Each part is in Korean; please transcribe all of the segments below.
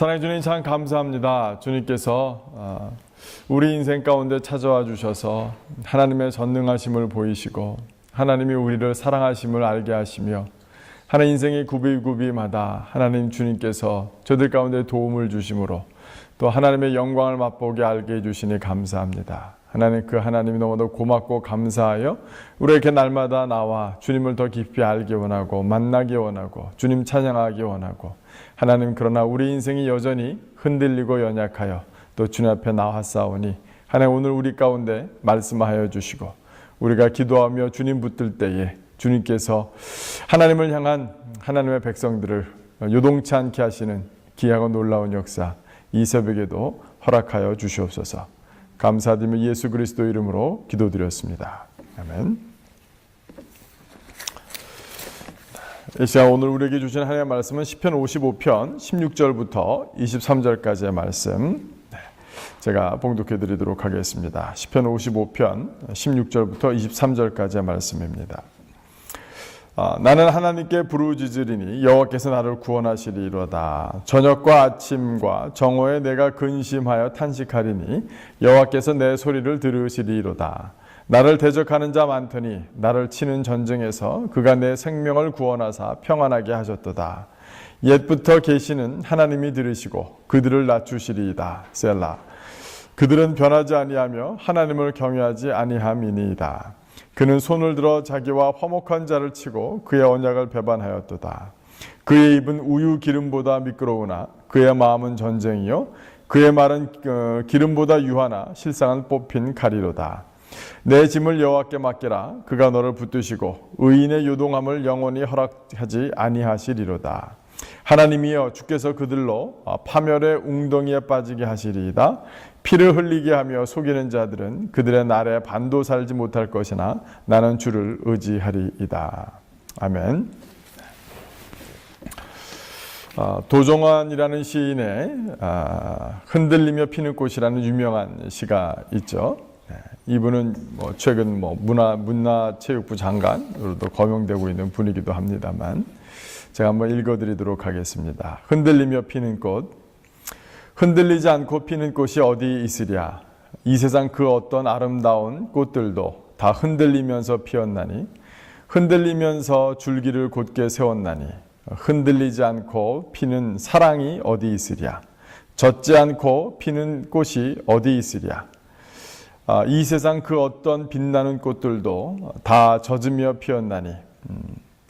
사랑해 주님 참 감사합니다. 주님께서 우리 인생 가운데 찾아와 주셔서 하나님의 전능하심을 보이시고 하나님이 우리를 사랑하심을 알게 하시며 하나님 인생의 구비구비마다 하나님 주님께서 저들 가운데 도움을 주심으로 또 하나님의 영광을 맛보게 알게 해주시니 감사합니다. 하나님 그 하나님이 너무도 고맙고 감사하여 우리에게 날마다 나와 주님을 더 깊이 알기 원하고 만나기 원하고 주님 찬양하기 원하고 하나님 그러나 우리 인생이 여전히 흔들리고 연약하여 또 주님 앞에 나왔사오니 하나님 오늘 우리 가운데 말씀하여 주시고 우리가 기도하며 주님 붙들 때에 주님께서 하나님을 향한 하나님의 백성들을 요동치 않게 하시는 귀하고 놀라운 역사 이 새벽에도 허락하여 주시옵소서. 감사드리며 예수 그리스도 이름으로 기도드렸습니다. 아멘. 이 시간 오늘 우리에게 주신 하나님의 말씀은 시편 55편 16절부터 23절까지의 말씀 제가 봉독해 드리도록 하겠습니다. 시편 55편 16절부터 23절까지의 말씀입니다. 나는 하나님께 부르짖으리니 여호와께서 나를 구원하시리로다. 저녁과 아침과 정오에 내가 근심하여 탄식하리니 여호와께서 내 소리를 들으시리로다. 나를 대적하는 자 많더니 나를 치는 전쟁에서 그가 내 생명을 구원하사 평안하게 하셨도다. 옛부터 계시는 하나님이 들으시고 그들을 낮추시리이다. 셀라. 그들은 변하지 아니하며 하나님을 경외하지 아니함이니이다. 그는 손을 들어 자기와 화목한 자를 치고 그의 언약을 배반하였도다. 그의 입은 우유 기름보다 미끄러우나 그의 마음은 전쟁이요 그의 말은 기름보다 유하나 실상은 뽑힌 칼이로다. 내 짐을 여호와께 맡기라. 그가 너를 붙드시고 의인의 요동함을 영원히 허락하지 아니하시리로다. 하나님이여 주께서 그들로 파멸의 웅덩이에 빠지게 하시리이다. 피를 흘리게 하며 속이는 자들은 그들의 날에 반도 살지 못할 것이나 나는 주를 의지하리이다. 아멘. 도종환이라는 시인의 흔들리며 피는 꽃이라는 유명한 시가 있죠. 이분은 최근 문화체육부 장관으로도 거명되고 있는 분이기도 합니다만 제가 한번 읽어드리도록 하겠습니다. 흔들리며 피는 꽃. 흔들리지 않고 피는 꽃이 어디 있으랴. 이 세상 그 어떤 아름다운 꽃들도 다 흔들리면서 피었나니 흔들리면서 줄기를 곧게 세웠나니 흔들리지 않고 피는 사랑이 어디 있으랴. 젖지 않고 피는 꽃이 어디 있으랴. 이 세상 그 어떤 빛나는 꽃들도 다 젖으며 피었나니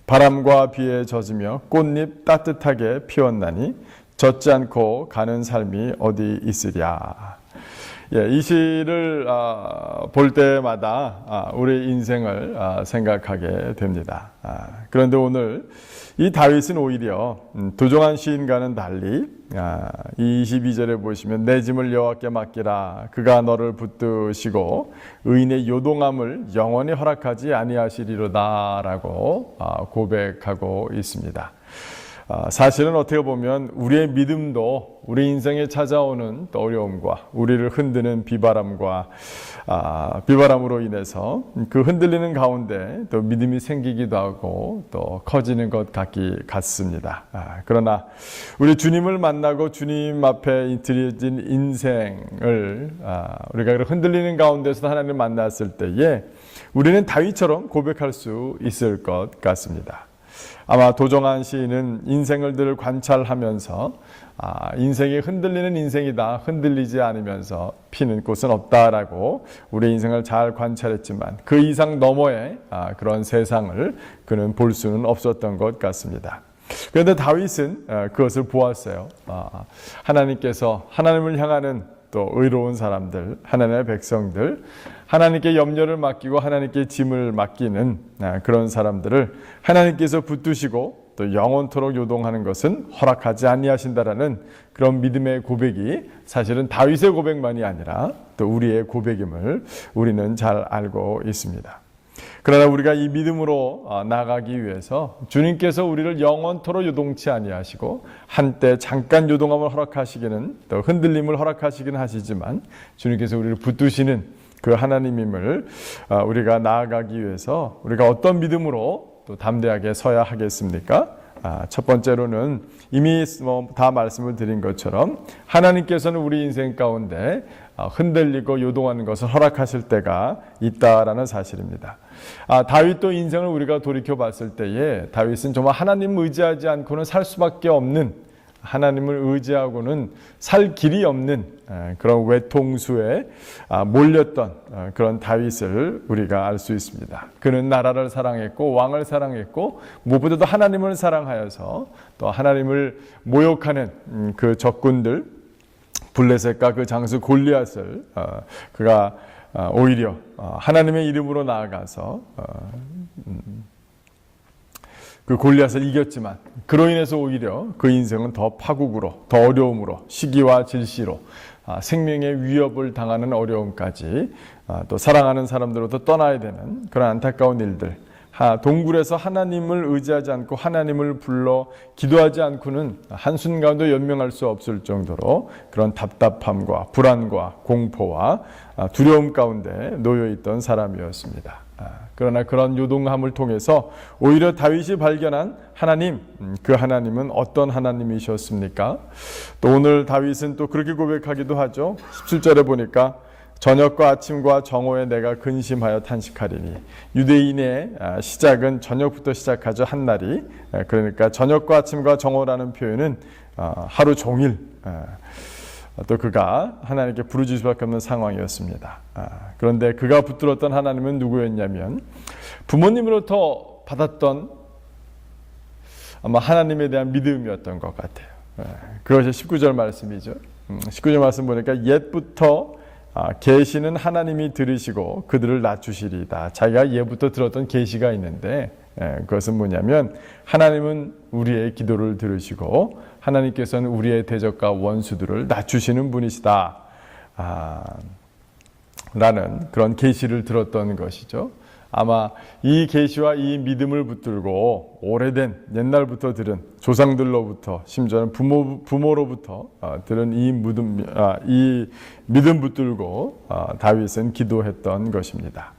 바람과 비에 젖으며 꽃잎 따뜻하게 피었나니 젖지 않고 가는 삶이 어디 있으랴. 이 시를 볼 때마다 우리 인생을 생각하게 됩니다. 그런데 오늘 이 다윗은 오히려 도종환 시인과는 달리 22절에 보시면 내 짐을 여호와께 맡기라. 그가 너를 붙드시고 의인의 요동함을 영원히 허락하지 아니하시리로다 라고 고백하고 있습니다. 사실은 어떻게 보면 우리의 믿음도 우리 인생에 찾아오는 어려움과 우리를 흔드는 비바람으로 인해서 그 흔들리는 가운데 또 믿음이 생기기도 하고 또 커지는 것 같습니다. 그러나 우리 주님을 만나고 주님 앞에 드려진 인생을 우리가 흔들리는 가운데서 하나님을 만났을 때에 우리는 다윗처럼 고백할 수 있을 것 같습니다. 아마 도종환 시인은 인생을 늘 관찰하면서 인생이 흔들리는 인생이다. 흔들리지 않으면서 피는 꽃은 없다라고 우리 인생을 잘 관찰했지만 그 이상 너머의 그런 세상을 그는 볼 수는 없었던 것 같습니다. 그런데 다윗은 그것을 보았어요. 하나님께서 하나님을 향하는 또 의로운 사람들, 하나님의 백성들, 하나님께 염려를 맡기고 하나님께 짐을 맡기는 그런 사람들을 하나님께서 붙드시고 또 영원토록 요동하는 것은 허락하지 아니하신다라는 그런 믿음의 고백이 사실은 다윗의 고백만이 아니라 또 우리의 고백임을 우리는 잘 알고 있습니다. 그러나 우리가 이 믿음으로 나아가기 위해서 주님께서 우리를 영원토록 요동치 아니하시고 한때 잠깐 요동함을 허락하시기는 또 흔들림을 허락하시긴 하시지만 주님께서 우리를 붙드시는 그 하나님임을 우리가 나아가기 위해서 우리가 어떤 믿음으로 또 담대하게 서야 하겠습니까? 첫 번째로는 이미 다 말씀을 드린 것처럼 하나님께서는 우리 인생 가운데 흔들리고 요동하는 것을 허락하실 때가 있다라는 사실입니다. 다윗도 인생을 우리가 돌이켜 봤을 때에 다윗은 정말 하나님을 의지하지 않고는 살 수밖에 없는, 하나님을 의지하고는 살 길이 없는 그런 외통수에 몰렸던 그런 다윗을 우리가 알 수 있습니다. 그는 나라를 사랑했고 왕을 사랑했고 무엇보다도 하나님을 사랑하여서 또 하나님을 모욕하는 그 적군들 블레셋과 그 장수 골리앗을 그가 오히려 하나님의 이름으로 나아가서 그 골리앗을 이겼지만 그로 인해서 오히려 그 인생은 더 파국으로, 더 어려움으로, 시기와 질시로 생명의 위협을 당하는 어려움까지 또 사랑하는 사람들로부터 떠나야 되는 그런 안타까운 일들, 동굴에서 하나님을 의지하지 않고 하나님을 불러 기도하지 않고는 한순간도 연명할 수 없을 정도로 그런 답답함과 불안과 공포와 두려움 가운데 놓여있던 사람이었습니다. 그러나 그런 요동함을 통해서 오히려 다윗이 발견한 하나님, 그 하나님은 어떤 하나님이셨습니까? 또 오늘 다윗은 또 그렇게 고백하기도 하죠. 17절에 보니까 저녁과 아침과 정오에 내가 근심하여 탄식하리니, 유대인의 시작은 저녁부터 시작하죠. 한날이. 그러니까 저녁과 아침과 정오라는 표현은 하루 종일 또 그가 하나님께 부르짖을 수밖에 없는 상황이었습니다. 그런데 그가 붙들었던 하나님은 누구였냐면 부모님으로부터 받았던 아마 하나님에 대한 믿음이었던 것 같아요. 그것이 19절 말씀이죠. 19절 말씀 보니까 옛부터 계시는 하나님이 들으시고 그들을 낮추시리다. 자기가 예부터 들었던 계시가 있는데 그것은 뭐냐면 하나님은 우리의 기도를 들으시고 하나님께서는 우리의 대적과 원수들을 낮추시는 분이시다 라는 그런 계시를 들었던 것이죠. 아마 이 계시와 이 믿음을 붙들고 오래된 옛날부터 들은 조상들로부터 심지어는 부모로부터 들은 이 믿음 붙들고 다윗은 기도했던 것입니다.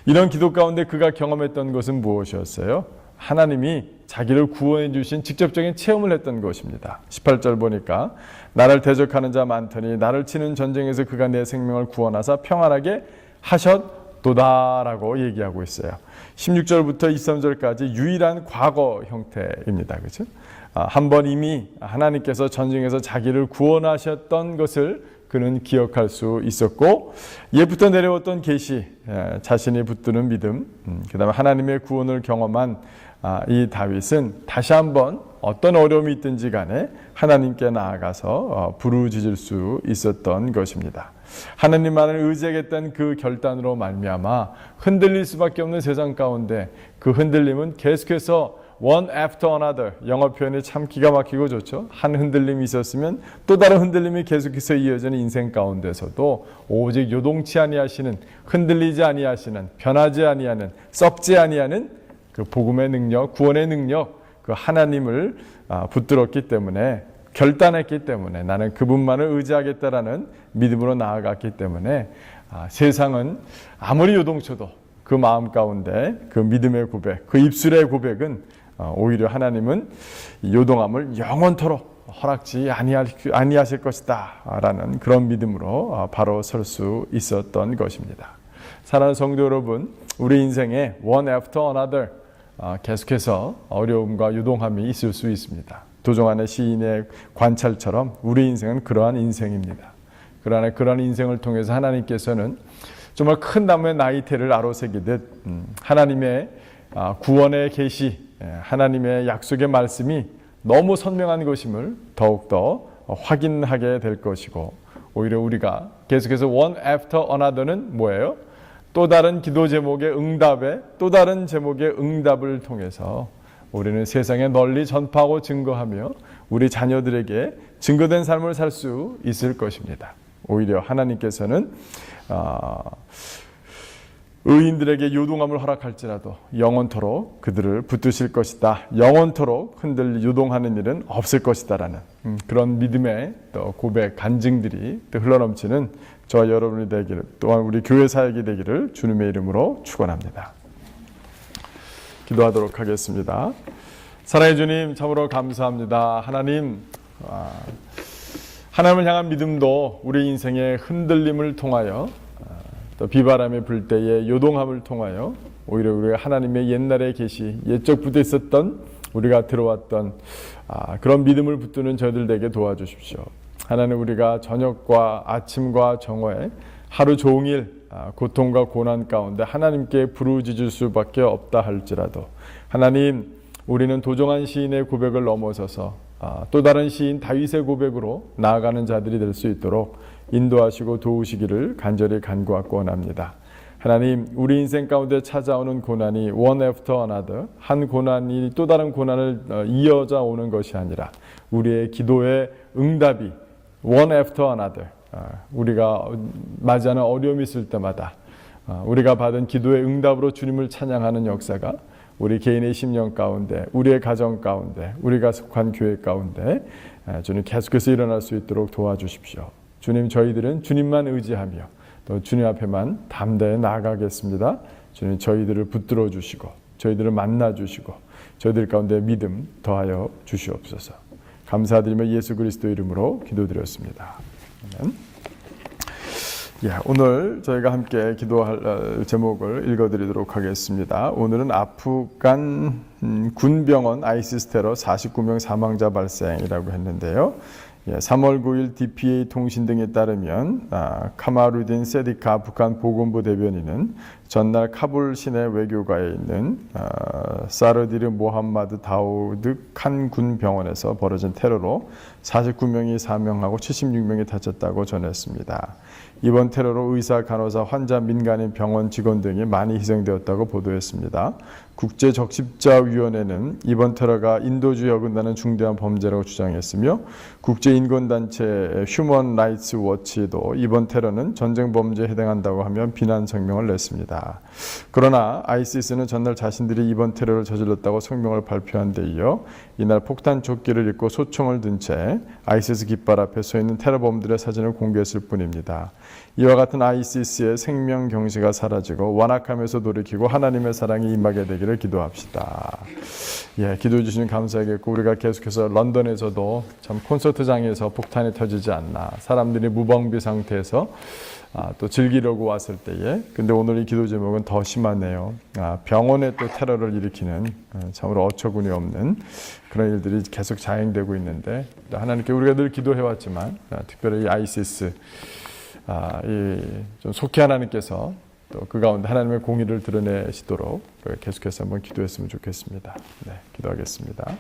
이런 기도 가운데 그가 경험했던 것은 무엇이었어요? 하나님이 자기를 구원해 주신 직접적인 체험을 했던 것입니다. 18절 보니까 나를 대적하는 자 많더니 나를 치는 전쟁에서 그가 내 생명을 구원하사 평안하게 하셨도다라고 얘기하고 있어요. 16절부터 23절까지 유일한 과거 형태입니다. 그렇죠? 한번 이미 하나님께서 전쟁에서 자기를 구원하셨던 것을 그는 기억할 수 있었고, 예부터 내려왔던 계시, 자신이 붙드는 믿음, 그 다음에 하나님의 구원을 경험한 이 다윗은 다시 한번 어떤 어려움이 있든지 간에 하나님께 나아가서 부르짖을 수 있었던 것입니다. 하나님만을 의지하겠다는 그 결단으로 말미암아 흔들릴 수밖에 없는 세상 가운데 그 흔들림은 계속해서 one after another, 영어 표현이 참 기가 막히고 좋죠. 한 흔들림이 있었으면 또 다른 흔들림이 계속해서 이어지는 인생 가운데서도 오직 요동치 아니하시는, 흔들리지 아니하시는, 변하지 아니하는, 썩지 아니하는 그 복음의 능력, 구원의 능력, 그 하나님을 붙들었기 때문에, 결단했기 때문에, 나는 그분만을 의지하겠다라는 믿음으로 나아갔기 때문에 세상은 아무리 요동쳐도 그 마음 가운데 그 믿음의 고백, 그 입술의 고백은 오히려 하나님은 요동함을 영원토록 허락지 아니하실 것이다 라는 그런 믿음으로 바로 설 수 있었던 것입니다. 사랑하는 성도 여러분, 우리 인생에 one after another 계속해서 어려움과 요동함이 있을 수 있습니다. 도종환의 시인의 관찰처럼 우리 인생은 그러한 인생입니다. 그러나 그러한 인생을 통해서 하나님께서는 정말 큰 나무의 나이테를 아로새기듯 하나님의 구원의 계시, 하나님의 약속의 말씀이 너무 선명한 것임을 더욱더 확인하게 될 것이고, 오히려 우리가 계속해서 one after another는 뭐예요? 또 다른 기도 제목의 응답에 또 다른 제목의 응답을 통해서 우리는 세상에 널리 전파하고 증거하며 우리 자녀들에게 증거된 삶을 살 수 있을 것입니다. 오히려 하나님께서는 의인들에게 요동함을 허락할지라도 영원토록 그들을 붙드실 것이다. 영원토록 요동하는 일은 없을 것이다라는 그런 믿음의 또 고백, 간증들이 또 흘러넘치는 저와 여러분이 되기를, 또한 우리 교회 사역이 되기를 주님의 이름으로 축원합니다. 기도하도록 하겠습니다. 사랑의 주님, 참으로 감사합니다. 하나님을 향한 믿음도 우리 인생의 흔들림을 통하여, 또 비바람이 불 때의 요동함을 통하여 오히려 우리가 하나님의 옛날에 계시, 옛적부터 있었던 우리가 들어왔던 그런 믿음을 붙드는 저희들 되게 도와주십시오. 하나님, 우리가 저녁과 아침과 정오에 하루 종일 고통과 고난 가운데 하나님께 부르짖을 수밖에 없다 할지라도, 하나님, 우리는 도종한 시인의 고백을 넘어서서 또 다른 시인 다윗의 고백으로 나아가는 자들이 될 수 있도록 인도하시고 도우시기를 간절히 간구하고 원합니다. 하나님, 우리 인생 가운데 찾아오는 고난이 one after another, 한 고난이 또 다른 고난을 이어져 오는 것이 아니라 우리의 기도의 응답이 one after another, 우리가 맞이하는 어려움이 있을 때마다 우리가 받은 기도의 응답으로 주님을 찬양하는 역사가 우리 개인의 심령 가운데, 우리의 가정 가운데, 우리가 속한 교회 가운데 주님 계속해서 일어날 수 있도록 도와주십시오. 주님, 저희들은 주님만 의지하며 또 주님 앞에만 담대히 나아가겠습니다. 주님, 저희들을 붙들어 주시고 저희들을 만나 주시고 저희들 가운데 믿음 더하여 주시옵소서. 감사드리며 예수 그리스도 이름으로 기도드렸습니다. 아멘. 오늘 저희가 함께 기도할 제목을 읽어드리도록 하겠습니다. 오늘은 아프간 군병원 아이시스 테러 49명 사망자 발생이라고 했는데요. 3월 9일 DPA 통신 등에 따르면 카마루딘 세디카 아프간 보건부 대변인은 전날 카불 시내 외교가에 있는 사르디르 모함마드 다우드 칸 군병원에서 벌어진 테러로 49명이 사망하고 76명이 다쳤다고 전했습니다. 이번 테러로 의사, 간호사, 환자, 민간인, 병원 직원 등이 많이 희생되었다고 보도했습니다. 국제적십자위원회는 이번 테러가 인도주의 어긋나는 중대한 범죄라고 주장했으며 국제인권단체 휴먼 라이츠 워치도 이번 테러는 전쟁 범죄에 해당한다고 하며 비난 성명을 냈습니다. 그러나 아이시스는 전날 자신들이 이번 테러를 저질렀다고 성명을 발표한 데 이어 이날 폭탄 조끼를 입고 소총을 든 채 아이시스 깃발 앞에 서 있는 테러범들의 사진을 공개했을 뿐입니다. 이와 같은 아이시스의 생명 경시가 사라지고 완악함에서 돌이키고 하나님의 사랑이 임하게 되기를 기도합시다. 기도해 주시는 감사하겠고, 우리가 계속해서 런던에서도 참 콘서트장에서 폭탄이 터지지 않나, 사람들이 무방비 상태에서 또 즐기려고 왔을 때에, 근데 오늘 이 기도 제목은 더 심하네요. 병원에 또 테러를 일으키는 참으로 어처구니 없는 그런 일들이 계속 자행되고 있는데, 하나님께 우리가 늘 기도해왔지만 특별히 이 아이시스 좀 속히 하나님께서 또 그 가운데 하나님의 공의를 드러내시도록 계속해서 한번 기도했으면 좋겠습니다. 기도하겠습니다.